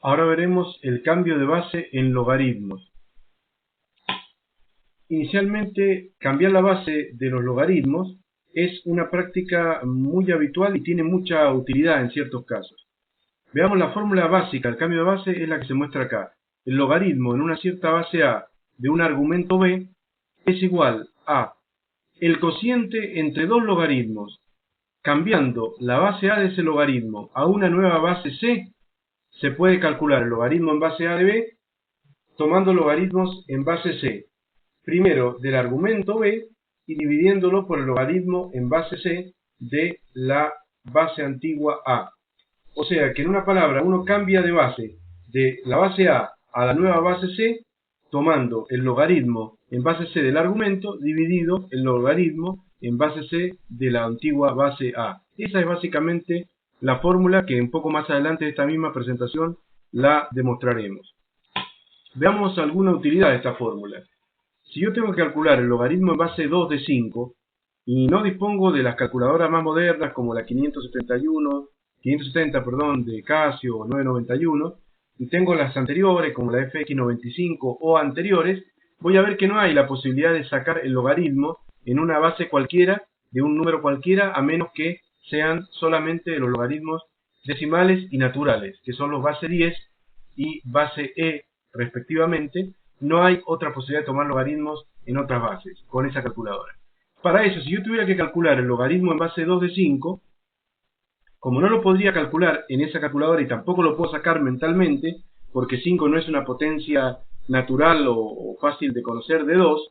Ahora veremos el cambio de base en logaritmos. Inicialmente, cambiar la base de los logaritmos es una práctica muy habitual y tiene mucha utilidad en ciertos casos. Veamos la fórmula básica del cambio de base, es la que se muestra acá. El logaritmo en una cierta base A de un argumento B es igual a el cociente entre dos logaritmos. Cambiando la base A de ese logaritmo a una nueva base C, se puede calcular el logaritmo en base A de B tomando logaritmos en base C. Primero del argumento B y dividiéndolo por el logaritmo en base C de la base antigua A. O sea que en una palabra uno cambia de base de la base A a la nueva base C tomando el logaritmo en base C del argumento dividido el logaritmo en base C de la antigua base A. Esa es básicamente la fórmula que un poco más adelante de esta misma presentación la demostraremos. Veamos alguna utilidad de esta fórmula. Si yo tengo que calcular el logaritmo en base 2 de 5 y no dispongo de las calculadoras más modernas como la 570 de Casio o 991 y tengo las anteriores como la FX95 o anteriores, voy a ver que no hay la posibilidad de sacar el logaritmo en una base cualquiera de un número cualquiera a menos que sean solamente los logaritmos decimales y naturales, que son los base 10 y base E respectivamente. No hay otra posibilidad de tomar logaritmos en otras bases con esa calculadora. Para eso, si yo tuviera que calcular el logaritmo en base 2 de 5, como no lo podría calcular en esa calculadora y tampoco lo puedo sacar mentalmente, porque 5 no es una potencia natural o fácil de conocer de 2,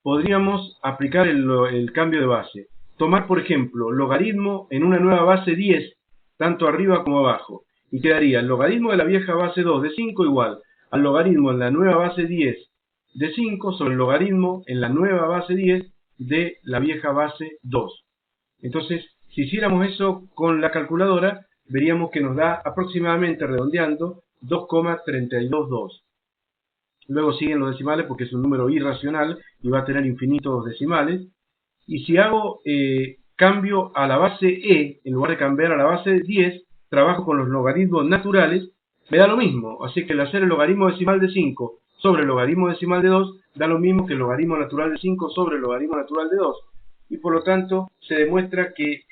podríamos aplicar el cambio de base. Tomar, por ejemplo, logaritmo en una nueva base 10, tanto arriba como abajo, y quedaría el logaritmo de la vieja base 2 de 5 igual al logaritmo en la nueva base 10 de 5 sobre el logaritmo en la nueva base 10 de la vieja base 2. Entonces, si hiciéramos eso con la calculadora, veríamos que nos da aproximadamente, redondeando, 2,322. Luego siguen los decimales porque es un número irracional y va a tener infinitos decimales. Y si hago cambio a la base E, en lugar de cambiar a la base 10, trabajo con los logaritmos naturales, me da lo mismo. Así que el hacer el logaritmo decimal de 5 sobre el logaritmo decimal de 2 da lo mismo que el logaritmo natural de 5 sobre el logaritmo natural de 2. Y por lo tanto se demuestra que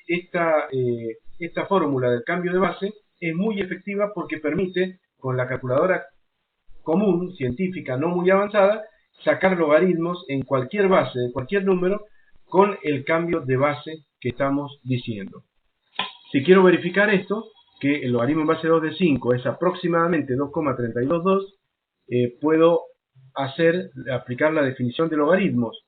esta fórmula del cambio de base es muy efectiva porque permite, con la calculadora común, científica, no muy avanzada, sacar logaritmos en cualquier base de cualquier número con el cambio de base que estamos diciendo. Si quiero verificar esto, que el logaritmo en base 2 de 5 es aproximadamente 2,322, puedo aplicar la definición de logaritmos,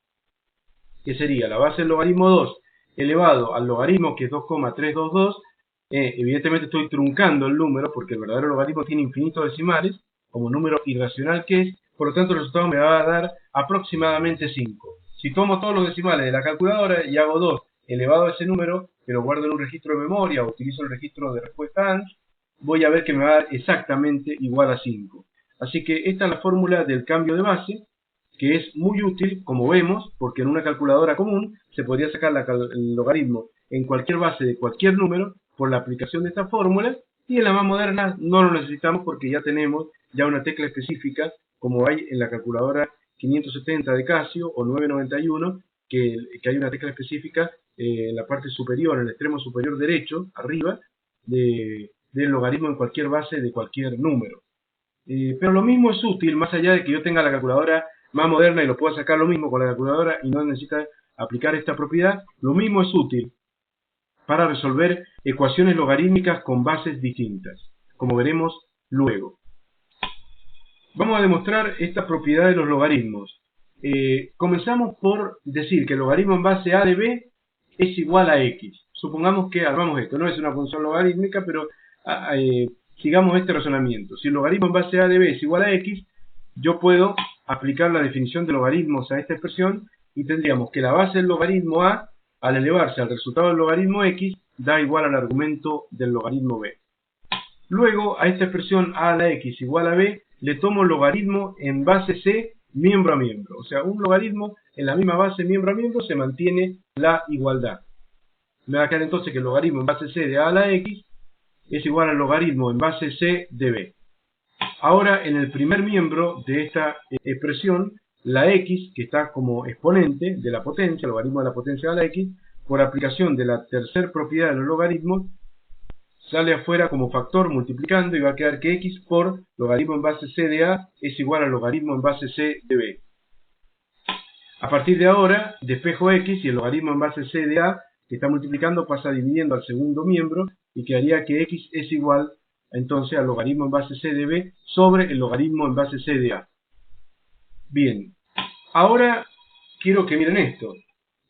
que sería la base del logaritmo 2 elevado al logaritmo que es 2,322. Evidentemente estoy truncando el número porque el verdadero logaritmo tiene infinitos decimales, como número irracional que es, por lo tanto el resultado me va a dar aproximadamente 5. Si tomo todos los decimales de la calculadora y hago 2 elevado a ese número, que lo guardo en un registro de memoria o utilizo el registro de respuesta ANS, voy a ver que me va a dar exactamente igual a 5. Así que esta es la fórmula del cambio de base, que es muy útil, como vemos, porque en una calculadora común se podría sacar el logaritmo en cualquier base de cualquier número por la aplicación de esta fórmula, y en la más moderna no lo necesitamos porque ya tenemos una tecla específica, como hay en la calculadora 570 de Casio o 991, que hay una tecla específica en la parte superior, en el extremo superior derecho, arriba, del logaritmo en cualquier base de cualquier número. Pero lo mismo es útil, más allá de que yo tenga la calculadora más moderna y lo pueda sacar lo mismo con la calculadora y no necesita aplicar esta propiedad, lo mismo es útil para resolver ecuaciones logarítmicas con bases distintas, como veremos luego. Vamos a demostrar esta propiedad de los logaritmos. Comenzamos por decir que el logaritmo en base A de B es igual a X. Supongamos que hagamos esto, no es una función logarítmica, pero sigamos este razonamiento. Si el logaritmo en base A de B es igual a X, yo puedo aplicar la definición de logaritmos a esta expresión y tendríamos que la base del logaritmo A, al elevarse al resultado del logaritmo X, da igual al argumento del logaritmo B. Luego, a esta expresión A a la X igual a B, le tomo logaritmo en base C miembro a miembro. O sea, un logaritmo en la misma base miembro a miembro se mantiene la igualdad. Me va a quedar entonces que el logaritmo en base C de A a la X es igual al logaritmo en base C de B. Ahora, en el primer miembro de esta expresión, la x, que está como exponente de la potencia, el logaritmo de la potencia de la x, por aplicación de la tercera propiedad de los logaritmos, sale afuera como factor multiplicando y va a quedar que x por logaritmo en base c de a es igual a logaritmo en base c de b. A partir de ahora, despejo x y el logaritmo en base c de a, que está multiplicando, pasa dividiendo al segundo miembro y quedaría que x es igual entonces al logaritmo en base c de b sobre el logaritmo en base c de a. Bien, ahora quiero que miren esto.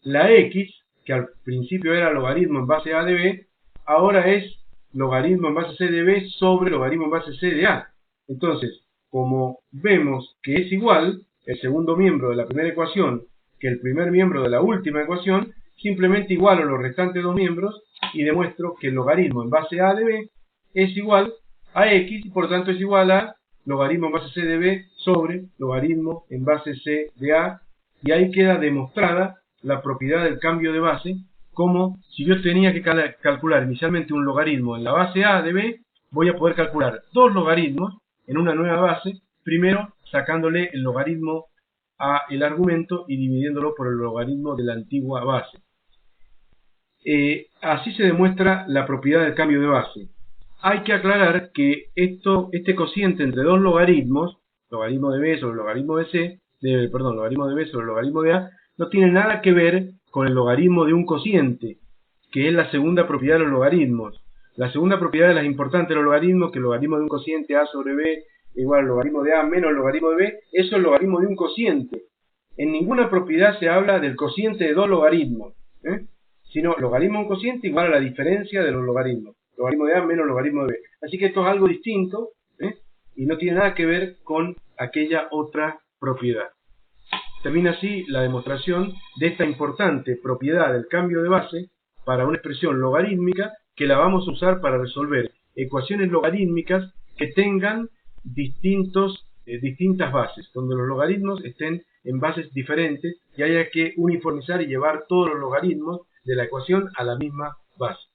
La x, que al principio era logaritmo en base a de b, ahora es logaritmo en base c de b sobre logaritmo en base c de a. Entonces, como vemos que es igual el segundo miembro de la primera ecuación que el primer miembro de la última ecuación, simplemente igualo los restantes dos miembros y demuestro que el logaritmo en base a de b es igual a x y por lo tanto es igual a logaritmo en base c de b sobre logaritmo en base c de a, y ahí queda demostrada la propiedad del cambio de base, como si yo tenía que calcular inicialmente un logaritmo en la base a de b, voy a poder calcular dos logaritmos en una nueva base, primero sacándole el logaritmo a el argumento y dividiéndolo por el logaritmo de la antigua base. Así se demuestra la propiedad del cambio de base. Hay que aclarar que este cociente entre dos logaritmos, logaritmo de b sobre logaritmo de c, logaritmo de b sobre logaritmo de a, no tiene nada que ver con el logaritmo de un cociente, que es la segunda propiedad de los logaritmos. La segunda propiedad de las importantes de los logaritmos, que el logaritmo de un cociente a sobre b igual al logaritmo de a menos el logaritmo de b, eso es el logaritmo de un cociente. En ninguna propiedad se habla del cociente de dos logaritmos, sino logaritmo de un cociente igual a la diferencia de los logaritmos. Logaritmo de a menos logaritmo de b. Así que esto es algo distinto, y no tiene nada que ver con aquella otra propiedad. Termina así la demostración de esta importante propiedad del cambio de base para una expresión logarítmica que la vamos a usar para resolver ecuaciones logarítmicas que tengan distintas bases, donde los logaritmos estén en bases diferentes y haya que uniformizar y llevar todos los logaritmos de la ecuación a la misma base.